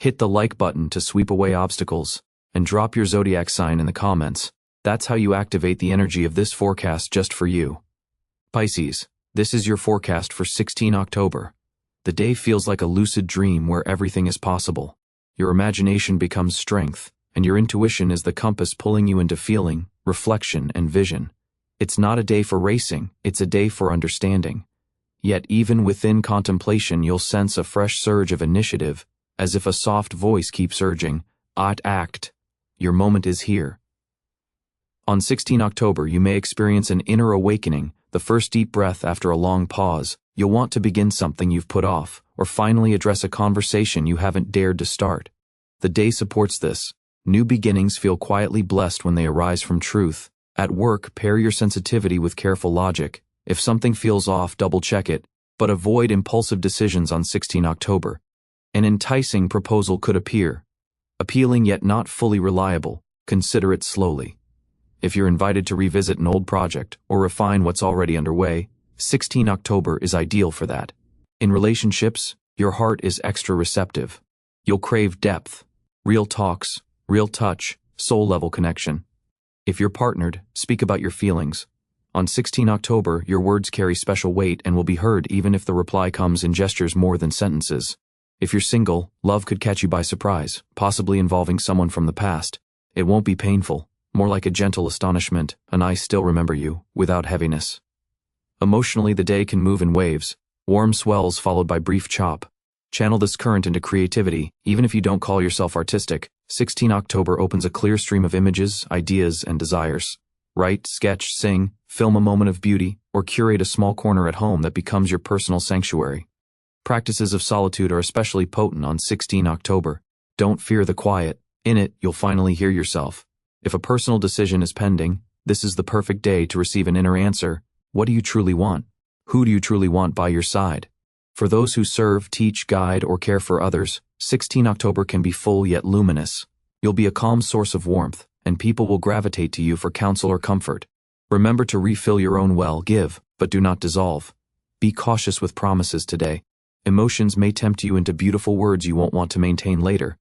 Hit the like button to sweep away obstacles, and drop your zodiac sign in the comments. That's how you activate the energy of this forecast just for you. Pisces, this is your forecast for 16 October. The day feels like a lucid dream where everything is possible. Your imagination becomes strength, and your intuition is the compass pulling you into feeling, reflection, and vision. It's not a day for racing, it's a day for understanding. Yet even within contemplation you'll sense a fresh surge of initiative, as if a soft voice keeps urging, act. Your moment is here. On 16 October you may experience an inner awakening, the first deep breath after a long pause. You'll want to begin something you've put off, or finally address a conversation you haven't dared to start. The day supports this. New beginnings feel quietly blessed when they arise from truth. At work, pair your sensitivity with careful logic. If something feels off, double-check it, but avoid impulsive decisions on 16 October. An enticing proposal could appear. Appealing yet not fully reliable, consider it slowly. If you're invited to revisit an old project or refine what's already underway, 16 October is ideal for that. In relationships, your heart is extra receptive. You'll crave depth, real talks, real touch, soul-level connection. If you're partnered, speak about your feelings. On 16 October, your words carry special weight and will be heard even if the reply comes in gestures more than sentences. If you're single, love could catch you by surprise, possibly involving someone from the past. It won't be painful, more like a gentle astonishment, an I still remember you, without heaviness. Emotionally, the day can move in waves, warm swells followed by brief chop. Channel this current into creativity, even if you don't call yourself artistic. 16 October opens a clear stream of images, ideas, and desires. Write, sketch, sing, film a moment of beauty, or curate a small corner at home that becomes your personal sanctuary. Practices of solitude are especially potent on 16 October. Don't fear the quiet. In it, you'll finally hear yourself. If a personal decision is pending, this is the perfect day to receive an inner answer. What do you truly want? Who do you truly want by your side? For those who serve, teach, guide, or care for others, 16 October can be full yet luminous. You'll be a calm source of warmth, and people will gravitate to you for counsel or comfort. Remember to refill your own well, give, but do not dissolve. Be cautious with promises today. Emotions may tempt you into beautiful words you won't want to maintain later.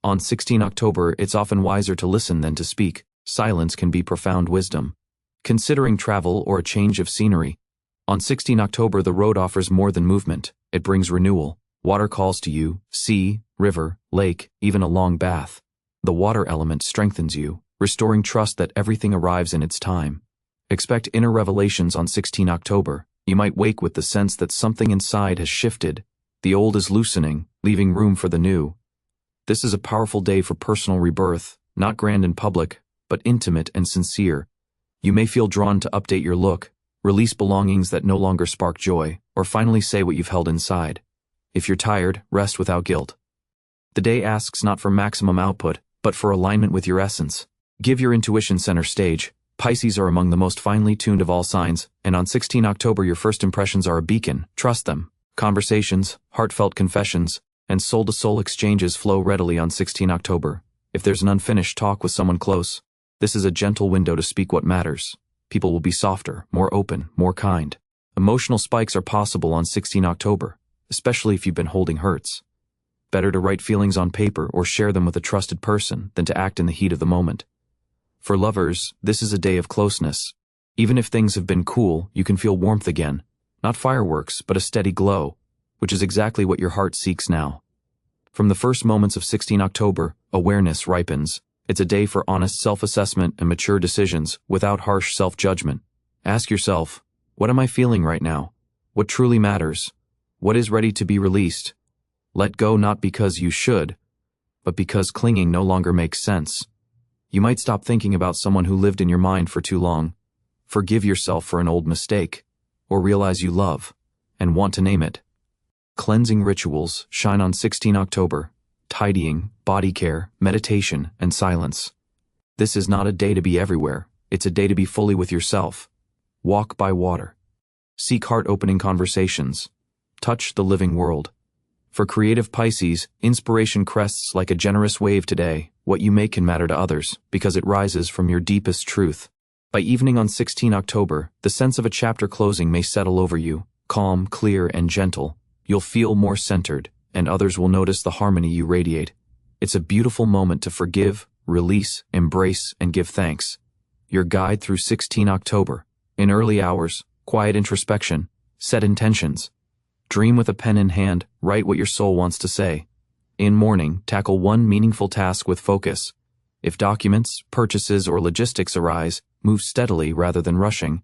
On 16 October, it's often wiser to listen than to speak. Silence can be profound wisdom. Considering travel or a change of scenery. On 16 October, the road offers more than movement. It brings renewal. Water calls to you, sea, river, lake, even a long bath. The water element strengthens you, restoring trust that everything arrives in its time. Expect inner revelations on 16 October. You might wake with the sense that something inside has shifted. The old is loosening, leaving room for the new. This is a powerful day for personal rebirth, not grand in public, but intimate and sincere. You may feel drawn to update your look, release belongings that no longer spark joy, or finally say what you've held inside. If you're tired, rest without guilt. The day asks not for maximum output, but for alignment with your essence. Give your intuition center stage. Pisces are among the most finely tuned of all signs, and on 16 October your first impressions are a beacon. Trust them. Conversations, heartfelt confessions, and soul-to-soul exchanges flow readily on 16 October. If there's an unfinished talk with someone close, this is a gentle window to speak what matters. People will be softer, more open, more kind. Emotional spikes are possible on 16 October, especially if you've been holding hurts. Better to write feelings on paper or share them with a trusted person than to act in the heat of the moment. For lovers, this is a day of closeness. Even if things have been cool, you can feel warmth again. Not fireworks, but a steady glow, which is exactly what your heart seeks now. From the first moments of 16 October, awareness ripens. It's a day for honest self-assessment and mature decisions without harsh self-judgment. Ask yourself, what am I feeling right now? What truly matters? What is ready to be released? Let go not because you should, but because clinging no longer makes sense. You might stop thinking about someone who lived in your mind for too long. Forgive yourself for an old mistake, or realize you love, and want to name it. Cleansing rituals shine on 16 October. Tidying, body care, meditation, and silence. This is not a day to be everywhere. It's a day to be fully with yourself. Walk by water. Seek heart-opening conversations. Touch the living world. For creative Pisces, inspiration crests like a generous wave today. What you make can matter to others, because it rises from your deepest truth. By evening on 16 October, the sense of a chapter closing may settle over you, calm, clear, and gentle. You'll feel more centered, and others will notice the harmony you radiate. It's a beautiful moment to forgive, release, embrace, and give thanks. Your guide through 16 October. In early hours, quiet introspection, set intentions. Dream with a pen in hand, write what your soul wants to say. In morning, tackle one meaningful task with focus. If documents, purchases, or logistics arise, move steadily rather than rushing.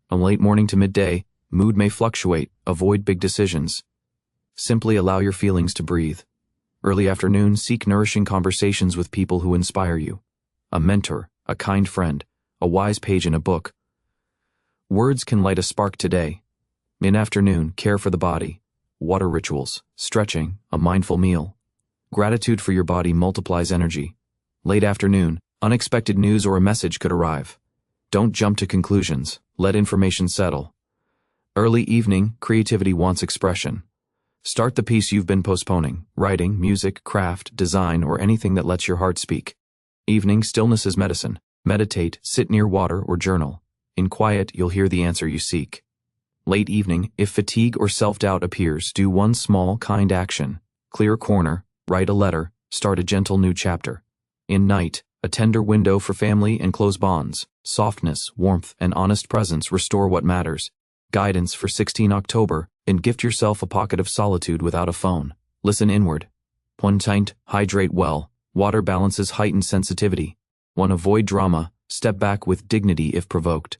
From late morning to midday, mood may fluctuate, avoid big decisions. Simply allow your feelings to breathe. Early afternoon, seek nourishing conversations with people who inspire you. A mentor, a kind friend, a wise page in a book. Words can light a spark today. In afternoon, care for the body. Water rituals, stretching, a mindful meal. Gratitude for your body multiplies energy. Late afternoon, unexpected news or a message could arrive. Don't jump to conclusions, let information settle. Early evening, creativity wants expression. Start the piece you've been postponing, writing, music, craft, design, or anything that lets your heart speak. Evening, stillness is medicine. Meditate, sit near water, or journal. In quiet, you'll hear the answer you seek. Late evening, if fatigue or self-doubt appears, do one small, kind action. Clear a corner, write a letter, start a gentle new chapter. In night, a tender window for family and close bonds. Softness, warmth, and honest presence restore what matters. Guidance for 16 October, and gift yourself a pocket of solitude without a phone. Listen inward. 1. Hydrate well. Water balances heightened sensitivity. 1. Avoid drama. Step back with dignity if provoked.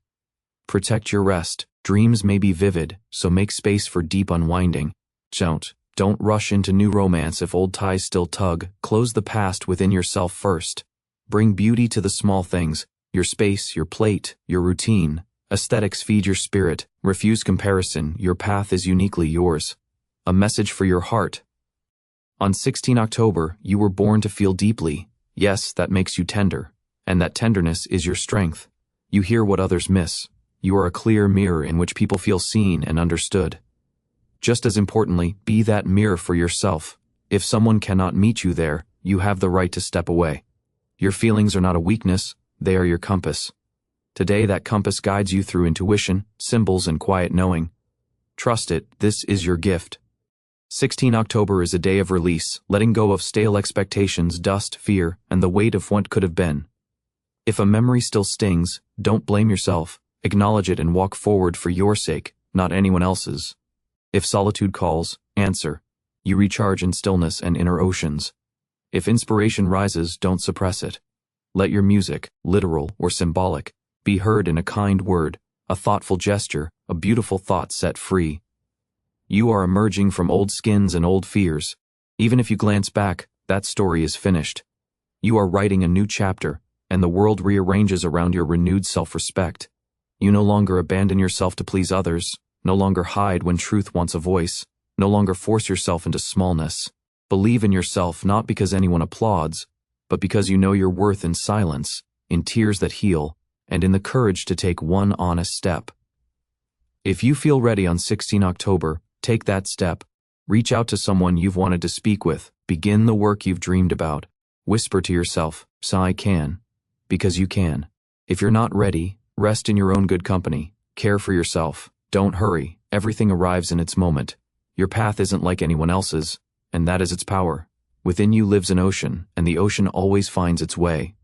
Protect your rest. Dreams may be vivid, so make space for deep unwinding. Don't rush into new romance if old ties still tug. Close the past within yourself first. Bring beauty to the small things, your space, your plate, your routine. Aesthetics feed your spirit. Refuse comparison. Your path is uniquely yours. A message for your heart. On 16 October, you were born to feel deeply. Yes, that makes you tender. And that tenderness is your strength. You hear what others miss. You are a clear mirror in which people feel seen and understood. Just as importantly, be that mirror for yourself. If someone cannot meet you there, you have the right to step away. Your feelings are not a weakness, they are your compass. Today that compass guides you through intuition, symbols, and quiet knowing. Trust it, this is your gift. 16 October is a day of release, letting go of stale expectations, dust, fear, and the weight of what could have been. If a memory still stings, don't blame yourself. Acknowledge it and walk forward for your sake, not anyone else's. If solitude calls, answer. You recharge in stillness and inner oceans. If inspiration rises, don't suppress it. Let your music, literal or symbolic, be heard in a kind word, a thoughtful gesture, a beautiful thought set free. You are emerging from old skins and old fears. Even if you glance back, that story is finished. You are writing a new chapter, and the world rearranges around your renewed self-respect. You no longer abandon yourself to please others, no longer hide when truth wants a voice, no longer force yourself into smallness. Believe in yourself not because anyone applauds, but because you know your worth in silence, in tears that heal, and in the courage to take one honest step. If you feel ready on 16 October, take that step. Reach out to someone you've wanted to speak with. Begin the work you've dreamed about. Whisper to yourself, "I can," because you can. If you're not ready, rest in your own good company. Care for yourself. Don't hurry. Everything arrives in its moment. Your path isn't like anyone else's, and that is its power. Within you lives an ocean, and the ocean always finds its way.